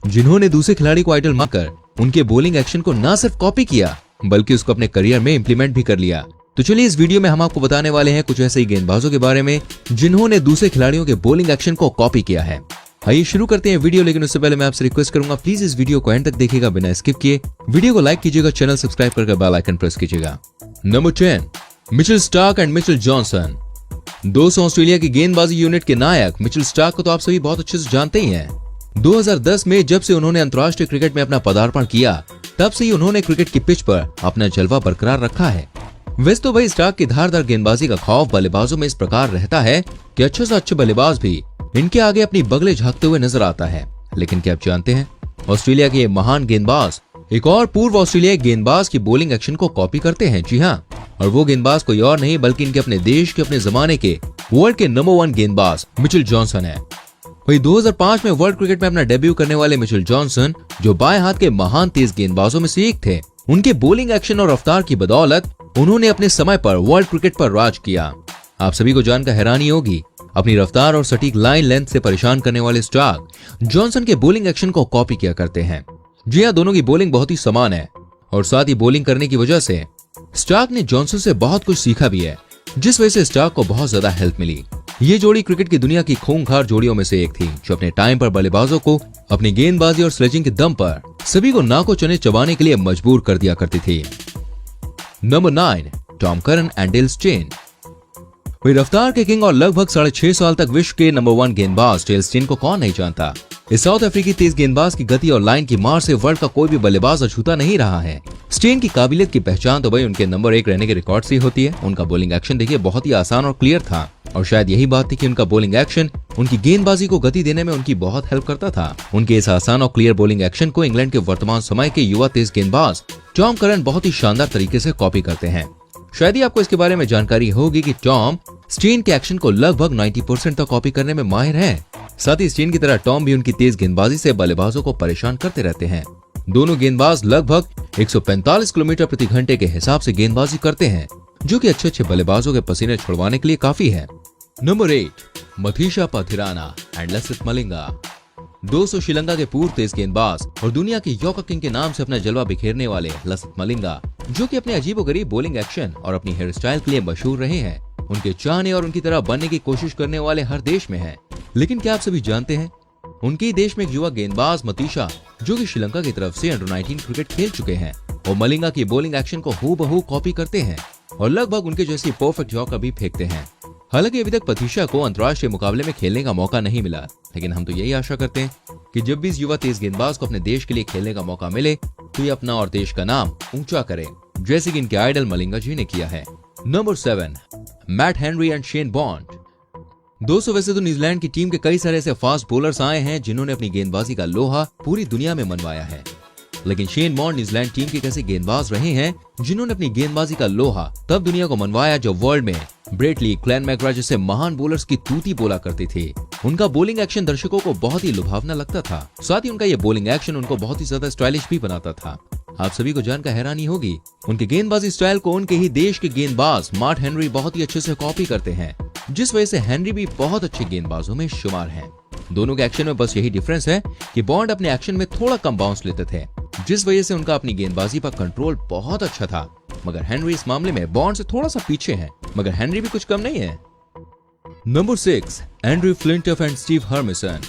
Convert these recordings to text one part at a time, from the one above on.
जिन्होंने दूसरे खिलाड़ी को आइडल मानकर उनके बॉलिंग एक्शन को न सिर्फ कॉपी किया बल्कि उसको अपने करियर में इंप्लीमेंट भी कर लिया। तो चलिए इस वीडियो में हम आपको बताने वाले हैं कुछ ऐसे ही गेंदबाजों के बारे में जिन्होंने दूसरे खिलाड़ियों के बॉलिंग एक्शन को कॉपी किया है। आइए शुरू करते हैं वीडियो, लेकिन उससे पहले मैं आपसे रिक्वेस्ट करूंगा प्लीज इस वीडियो को एंड तक देखिएगा बिना स्किप किए। वीडियो को लाइक कीजिएगा, चैनल सब्सक्राइब करके बेल आइकन प्रेस कीजिएगा। Number 10, Mitchell Starc and Mitchell Johnson. दोस्तों, ऑस्ट्रेलिया की गेंदबाजी यूनिट के नायक मिचेल स्टार्क को तो आप सभी बहुत अच्छे से जानते ही हैं। 2010 में जब से उन्होंने अंतर्राष्ट्रीय क्रिकेट में अपना पदार्पण किया तब से ही उन्होंने क्रिकेट की पिच पर अपना जलवा बरकरार रखा है। वैसे तो भाई स्टार्क की धारदार गेंदबाजी का खौफ बल्लेबाजों में इस प्रकार रहता है कि अच्छे से अच्छे बल्लेबाज भी इनके आगे अपनी बगले झांकते हुए नजर आता है। लेकिन क्या आप जानते हैं, ऑस्ट्रेलिया के ये महान गेंदबाज एक और पूर्व ऑस्ट्रेलियाई गेंदबाज की बॉलिंग एक्शन को कॉपी करते हैं। जी हाँ, और वो गेंदबाज कोई और नहीं बल्कि इनके अपने देश के अपने जमाने के वर्ल्ड के नंबर 1 गेंदबाज मिचेल जॉनसन है। वही 2005 में वर्ल्ड क्रिकेट में अपना डेब्यू करने वाले मिचेल जॉनसन, जो बाएं हाथ के महान तेज गेंदबाजों में से एक थे, उनके बॉलिंग एक्शन और रफ्तार की बदौलत उन्होंने अपने समय पर वर्ल्ड क्रिकेट पर राज किया। आप सभी को जानकर हैरानी होगी, अपनी रफ्तार और सटीक लाइन लेंथ से परेशान करने वाले स्टार्क जॉनसन के बॉलिंग एक्शन को कॉपी किया करते हैं। जी हाँ, दोनों की बॉलिंग बहुत ही समान है और साथ ही बॉलिंग करने की वजह से स्टार्क ने जॉनसन से बहुत कुछ सीखा भी है, जिस वजह से स्टार्क को बहुत ज्यादा हेल्प मिली। ये जोड़ी क्रिकेट की दुनिया की खूंखार जोड़ियों में से एक थी, जो अपने टाइम पर बल्लेबाजों को अपनी गेंदबाजी और स्लेजिंग के दम पर सभी को नाको चने चबाने के लिए मजबूर कर दिया करती थी। Number 9, Tom Curran and Dale Steyn. वही रफ्तार के किंग और लगभग 6.5 साल तक विश्व के नंबर 1 गेंदबाज डेल स्टेन को कौन नहीं जानता। इस साउथ अफ्रीकी तेज गेंदबाज की गति और लाइन की मार से वर्ल्ड का कोई भी बल्लेबाज अछूता नहीं रहा है। स्टेन की काबिलियत की पहचान तो भाई उनके नंबर 1 रहने के रिकॉर्ड से ही होती है। उनका बॉलिंग एक्शन देखिए बहुत ही आसान और क्लियर था, और शायद यही बात थी कि उनका बॉलिंग एक्शन उनकी गेंदबाजी को गति देने में उनकी बहुत हेल्प करता था। उनके इस आसान और क्लियर बॉलिंग एक्शन को इंग्लैंड के वर्तमान समय के युवा तेज गेंदबाज टॉम करन बहुत ही शानदार तरीके से कॉपी करते हैं। शायद ही आपको इसके बारे में जानकारी होगी कि टॉम स्टेन के एक्शन को लगभग 90% तक कॉपी करने में माहिर है। साथ ही स्टेन की तरह टॉम भी उनकी तेज गेंदबाजी से बल्लेबाजों को परेशान करते रहते हैं। दोनों गेंदबाज लगभग 145 किलोमीटर प्रति घंटे के हिसाब से गेंदबाजी करते हैं, जो कि अच्छे बल्लेबाजों के पसीने छुड़वाने के लिए काफी है। Number 8, Matheesha Pathirana and Lasith Malinga. दोस्तों, श्रीलंका के पूर्व तेज गेंदबाज और दुनिया के यॉर्कर किंग के नाम से अपना जलवा बिखेरने वाले लसिथ मलिंगा, जो कि अपने अजीबोगरीब बॉलिंग एक्शन और अपनी हेयर स्टाइल के लिए मशहूर रहे हैं, उनके चाहने और उनकी तरह बनने की कोशिश करने वाले हर देश में हैं। लेकिन क्या आप सभी जानते हैं, उनके देश में एक युवा गेंदबाज मतीशा, जो कि श्रीलंका की तरफ से अंडर 19 क्रिकेट खेल चुके हैं, और मलिंगा की बॉलिंग एक्शन को हूबहू कॉपी करते हैं और लगभग उनके जैसी परफेक्ट यॉर्कर भी फेंकते हैं। हालांकि अभी तक पथीशा को अंतर्राष्ट्रीय मुकाबले में खेलने का मौका नहीं मिला, लेकिन हम तो यही आशा करते हैं कि जब भी इस युवा तेज गेंदबाज को अपने देश के लिए खेलने का मौका मिले तो ये अपना और देश का नाम ऊंचा करे, जैसे कि इनके आइडल मलिंगा जी ने किया है। Number 7, Matt Henry and Shane bond. दोस्तों, वैसे तो न्यूजीलैंड की टीम के कई सारे ऐसे फास्ट बॉलर्स आए हैं जिन्होंने अपनी गेंदबाजी का लोहा पूरी दुनिया में मनवाया है, लेकिन शेन बॉन्ड न्यूजीलैंड टीम के कैसे गेंदबाज रहे हैं जिन्होंने अपनी गेंदबाजी का लोहा तब दुनिया को मनवाया जब वर्ल्ड में ब्रेट ली, क्लैन मैकग्रा जैसे महान बॉलर्स की तूती बोला करती थी। उनका बॉलिंग एक्शन दर्शकों को बहुत ही लुभावना लगता था, साथ ही उनका ये बॉलिंग एक्शन उनको बहुत ही ज्यादा स्टाइलिश भी बनाता था। आप सभी को जानकर हैरानी होगी, उनके गेंदबाजी स्टाइल को उनके ही देश के गेंदबाज मार्ट हेनरी बहुत ही अच्छे से कॉपी करते हैं, जिस वजह से हेनरी भी बहुत अच्छे गेंदबाजों में शुमार हैं। दोनों के एक्शन में बस यही डिफरेंस है कि बॉन्ड अपने एक्शन में थोड़ा कम बाउंस लेते थे, जिस वजह से उनका अपनी गेंदबाजी पर कंट्रोल बहुत अच्छा था, मगर हेनरी इस मामले में बॉन्ड से थोड़ा सा पीछे है, मगर हेनरी भी कुछ कम नहीं है। Number 6, Andrew Flintoff and Steve Harmison.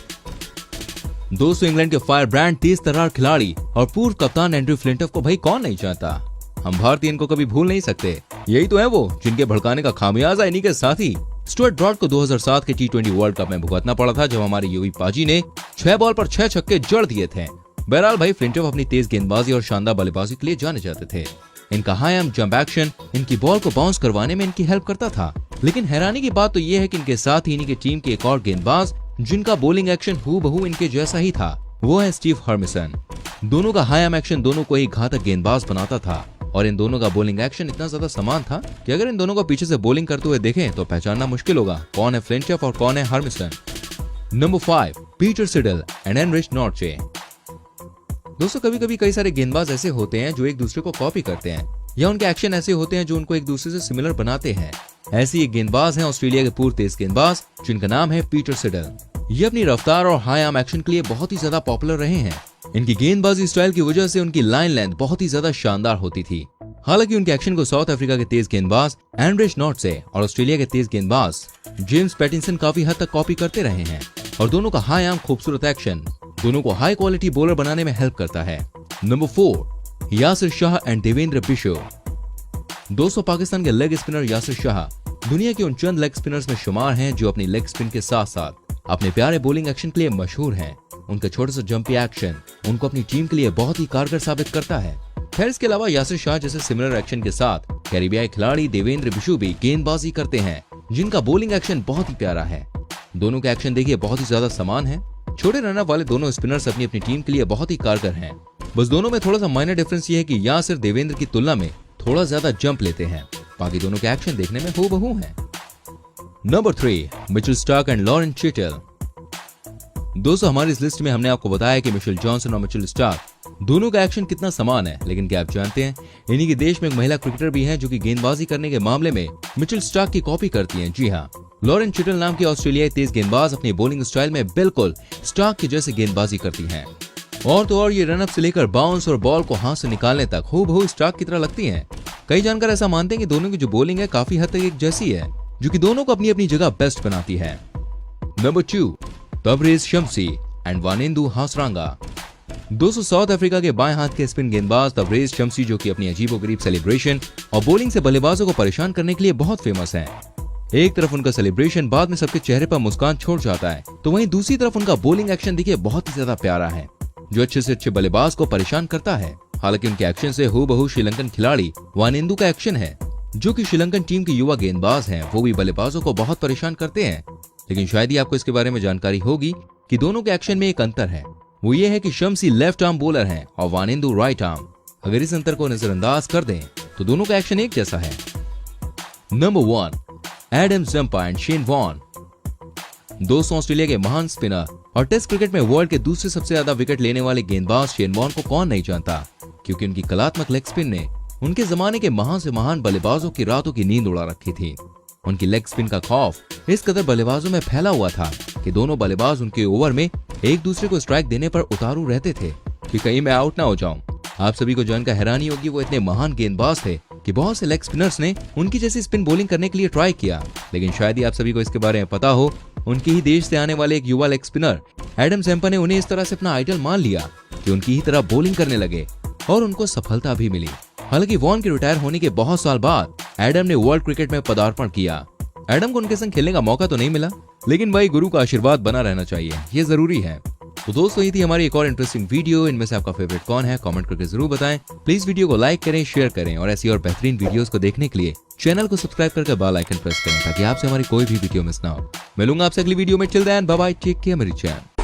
दोस्तों, इंग्लैंड के फायर ब्रांड तेज तर्रार खिलाड़ी और पूर्व कप्तान एंड्रयू फ्लिंटफ को भाई कौन नहीं चाहता। हम भारतीय इनको कभी भूल नहीं सकते। यही तो है वो जिनके भड़काने का खामियाजा इन्हीं के साथ ही स्टुअर्ट ब्रॉड को 2007 के T20 वर्ल्ड कप में भुगतना पड़ा था, जब हमारे युवी पाजी ने 6 बॉल पर 6 छक्के जड़ दिए थे। बहरहाल भाई फ्लिंटफ अपनी तेज गेंदबाजी और शानदार बल्लेबाजी के लिए जाने जाते थे। इनका हाई आर्म जंप एक्शन इनकी बॉल को बाउंस करवाने में इनकी हेल्प करता था। लेकिन हैरानी की बात तो यह है कि इनके साथ ही इन्हीं की टीम के एक और गेंदबाज जिनका बॉलिंग एक्शन हूबहू इनके जैसा ही था, वो है स्टीव हर्मिसन। दोनों का हाई आर्म एक्शन दोनों को ही घातक गेंदबाज बनाता था, और इन दोनों का बॉलिंग एक्शन इतना ज्यादा समान था कि अगर इन दोनों को पीछे से बॉलिंग करते हुए देखें तो पहचानना मुश्किल होगा कौन है फ्लिंटफ और कौन है Harmison. Number 5, Peter Siddle and Anrich Nortje. दोस्तों, कभी कभी कई सारे गेंदबाज ऐसे होते हैं जो एक दूसरे को कॉपी करते हैं, या उनके एक्शन ऐसे होते हैं जो उनको एक दूसरे से सिमिलर बनाते हैं। ऐसे एक गेंदबाज हैं ऑस्ट्रेलिया के पूर्व तेज गेंदबाज जिनका नाम है पीटर सिडल। ये अपनी रफ्तार और हाई आर्म एक्शन के लिए बहुत ही ज्यादा पॉपुलर रहे हैं। इनकी गेंदबाजी स्टाइल की वजह से उनकी लाइन लेंथ बहुत ही ज्यादा शानदार होती थी। हालांकि उनके एक्शन को साउथ अफ्रीका के तेज गेंदबाज एंड्रेस नॉट्से और ऑस्ट्रेलिया के तेज गेंदबाज जेम्स पैटिंसन काफी हद तक कॉपी करते रहे हैं और दोनों का हाई आर्म खूबसूरत एक्शन दोनों को हाई क्वालिटी बॉलर बनाने में हेल्प करता है। Number 4, Yasir Shah and Devendra Bishu. दोस्तों, पाकिस्तान के लेग स्पिनर यासिर शाह दुनिया के उन चंद लेग स्पिनर्स में शुमार हैं जो अपनी लेग स्पिन के साथ साथ अपने प्यारे बॉलिंग एक्शन के लिए मशहूर हैं। उनका छोटा सा जंपी एक्शन उनको अपनी टीम के लिए बहुत ही कारगर साबित करता है। खैर, इसके अलावा यासिर शाह जैसे सिमिलर एक्शन के साथ कैरिबियाई खिलाड़ी देवेंद्र बिशु भी गेंदबाजी करते हैं जिनका बॉलिंग एक्शन बहुत ही प्यारा है। दोनों के एक्शन देखिए बहुत ही ज्यादा समान है। छोटे रन वाले दोनों स्पिनर्स अपनी अपनी टीम के लिए बहुत ही कारगर हैं। बस दोनों में थोड़ा सा माइनर डिफरेंस ये है कि यासिर देवेंद्र की तुलना में थोड़ा ज्यादा जंप लेते हैं, बाकी दोनों के एक्शन देखने में हूबहू हैं। Number 3, Mitchell Starc and Lauren Chittle. दोस्तों, हमारी इस लिस्ट में हमने आपको बताया कि मिशेल जॉनसन और मिचेल स्टार्क दोनों का एक्शन कितना समान है, लेकिन क्या आप जानते हैं इन्हीं के देश में एक महिला क्रिकेटर भी है जो कि गेंदबाजी करने के मामले में मिचेल स्टार्क की कॉपी करती हैं। जी हाँ, लॉरेन चिटल नाम की ऑस्ट्रेलियाई तेज गेंदबाज अपनी बॉलिंग स्टाइल में बिल्कुल स्टार्क के जैसे गेंदबाजी करती हैं। और तो और ये रनअप से लेकर बाउंस और बॉल को हाथ से निकालने तक हूबहू स्टार्क की तरह लगती हैं। कई जानकार ऐसा मानते हैं कि दोनों की जो बॉलिंग है काफी हद तक एक जैसी है, जो कि दोनों को अपनी अपनी जगह बेस्ट बनाती है। Number 2, Tabraiz Shamsi and Wanindu Hasaranga. दोस्तों, साउथ अफ्रीका के बाएं हाथ के स्पिन गेंदबाज तबरेज शम्सी जो कि अपनी अजीबोगरीब सेलिब्रेशन और बॉलिंग से बल्लेबाजों को परेशान करने के लिए बहुत फेमस हैं। एक तरफ उनका सेलिब्रेशन बाद में सबके चेहरे पर मुस्कान छोड़ जाता है, तो वहीं दूसरी तरफ उनका बॉलिंग एक्शन देखिए बहुत ही ज्यादा प्यारा है जो अच्छे से अच्छे बल्लेबाज को परेशान करता है। हालांकि उनके एक्शन से हूबहू श्रीलंकन खिलाड़ी वानिंदु का एक्शन है जो कि श्रीलंकन टीम के युवा गेंदबाज हैं, वो भी बल्लेबाजों को बहुत परेशान करते हैं। लेकिन शायद ही आपको इसके बारे में जानकारी होगी कि दोनों के एक्शन में एक अंतर है, वो ये है कि शम्सी लेफ्ट आर्म बॉलर हैं और वानिंदु राइट आर्म। अगर इस अंतर को नजरअंदाज कर दें तो दोनों का एक्शन एक जैसा है। Number 1, Adam Zampa and Shane Warne. दोस्तों, ऑस्ट्रेलिया के महान स्पिनर और टेस्ट क्रिकेट में वर्ल्ड के दूसरे सबसे ज्यादा विकेट लेने वाले गेंदबाज शेन वॉर्न को कौन नहीं जानता, क्योंकि उनकी कलात्मक लेग स्पिन ने उनके जमाने के महान से महान बल्लेबाजों की रातों की नींद उड़ा रखी थी। उनकी लेग स्पिन का खौफ इस कदर बल्लेबाजों में फैला हुआ था कि दोनों बल्लेबाज उनके ओवर में एक दूसरे को स्ट्राइक देने पर उतारू रहते थे कि कहीं मैं आउट ना हो जाऊं। आप सभी को जानकर हैरानी होगी, वो इतने महान गेंदबाज थे कि बहुत से लेग स्पिनर्स ने उनकी जैसी स्पिन बॉलिंग करने के लिए ट्राई किया। लेकिन शायद ही आप सभी को इसके बारे में पता हो, उनकी ही देश से आने वाले एक युवा लेग स्पिनर एडम ज़म्पा ने उन्हें इस तरह से अपना आइडल मान लिया कि उनकी ही तरह बॉलिंग करने लगे और उनको सफलता भी मिली। हालांकि वॉर्न के रिटायर होने के बहुत साल बाद एडम ने वर्ल्ड क्रिकेट में पदार्पण किया। एडम को उनके संग खेलने का मौका तो नहीं मिला, लेकिन भाई गुरु का आशीर्वाद बना रहना चाहिए, ये जरूरी है। तो दोस्तों, ये थी हमारी एक और इंटरेस्टिंग वीडियो। इनमें से आपका फेवरेट कौन है कमेंट करके जरूर बताएं। प्लीज वीडियो को लाइक करें, शेयर करें और ऐसी और बेहतरीन वीडियोस को देखने के लिए चैनल को सब्सक्राइब करके बेल आइकन प्रेस करें ताकि आपसे हमारी कोई भी वीडियो मिस ना हो। मिलूंगा आपसे अगली वीडियो में। Till then bye bye, take care मेरी चैन।